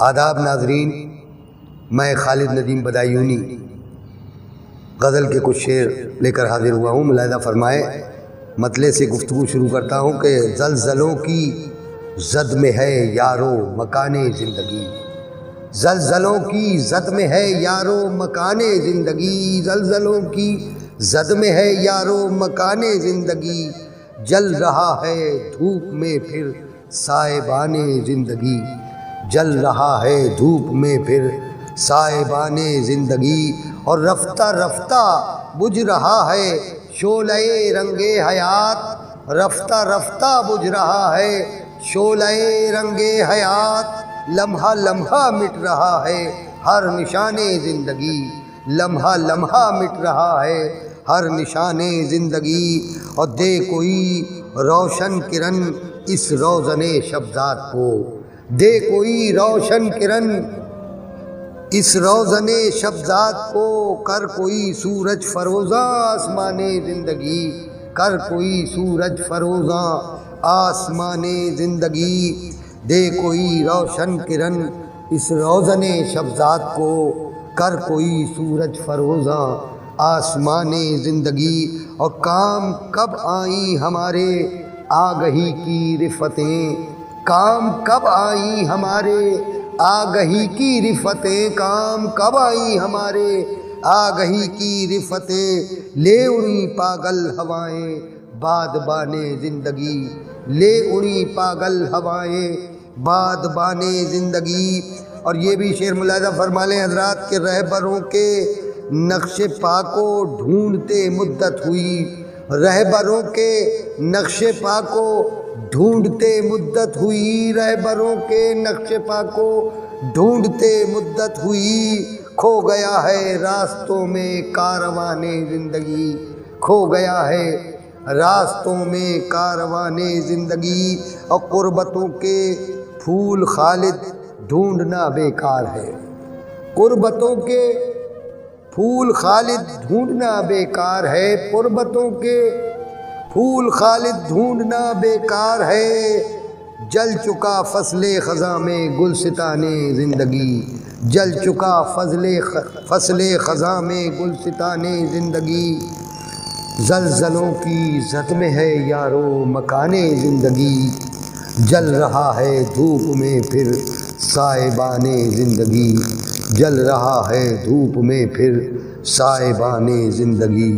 آداب ناظرین، میں خالد ندیم بدایونی غزل کے کچھ شعر لے کر حاضر ہوا ہوں۔ ملاحظہ فرمائے، مطلع سے گفتگو شروع کرتا ہوں کہ زلزلوں کی زد میں ہے یارو مکان زندگی، زلزلوں کی زد میں ہے یارو مکان زندگی، زلزلوں کی زد میں ہے یارو مکان زندگی، جل رہا ہے دھوپ میں پھر سائبان زندگی، جل رہا ہے دھوپ میں پھر سائبان زندگی، اور رفتہ رفتہ بجھ رہا ہے شعلہ رنگ حیات، رفتہ رفتہ بجھ رہا ہے شعلہ رنگ حیات، لمحہ لمحہ مٹ رہا ہے ہر نشان زندگی، لمحہ لمحہ مٹ رہا ہے ہر نشان زندگی، اور دے کوئی روشن کرن اس روزن شبزاد کو، دے کوئی روشن کرن اس روزن شبزاد کو، کر کوئی سورج فروزاں آسمان زندگی، کر کوئی سورج فروزاں آسمان زندگی، دے کوئی روشن کرن اس روزن شبزاد کو، کر کوئی سورج فروزاں آسمان زندگی، اور کام کب آئیں ہمارے آگہی کی رفتیں، کام کب آئیں ہمارے آگہی کی رفتیں، کام کب آئیں ہمارے آگہی کی رفتیں، لے اڑی پاگل ہوائیں بادبان زندگی، لے اڑی پاگل ہوائیں بادبان زندگی۔ اور یہ بھی شعر ملاحظہ فرما لیں حضرات کہ رہبروں کے نقش پا کو ڈھونڈتے مدت ہوئی، رہبروں کے نقش پا کو ڈھونڈتے مدت ہوئی، رہبروں کے نقش پا کو ڈھونڈتے مدت ہوئی، کھو گیا ہے راستوں میں کاروان زندگی، کھو گیا ہے راستوں میں کاروان زندگی، اور قربتوں کے پھول خالد ڈھونڈنا بیکار ہے، قربتوں کے پھول خالد ڈھونڈنا بیکار ہے، قربتوں کے پھول خالد ڈھونڈنا بیکار ہے، جل چکا فصل خزاں میں گلستان زندگی، جل چکا فصل خزاں میں گلستان زندگی، زلزلوں کی زد میں ہے یارو مکان زندگی، جل رہا ہے دھوپ میں پھر سائبان زندگی، جل رہا ہے دھوپ میں پھر سائبان زندگی۔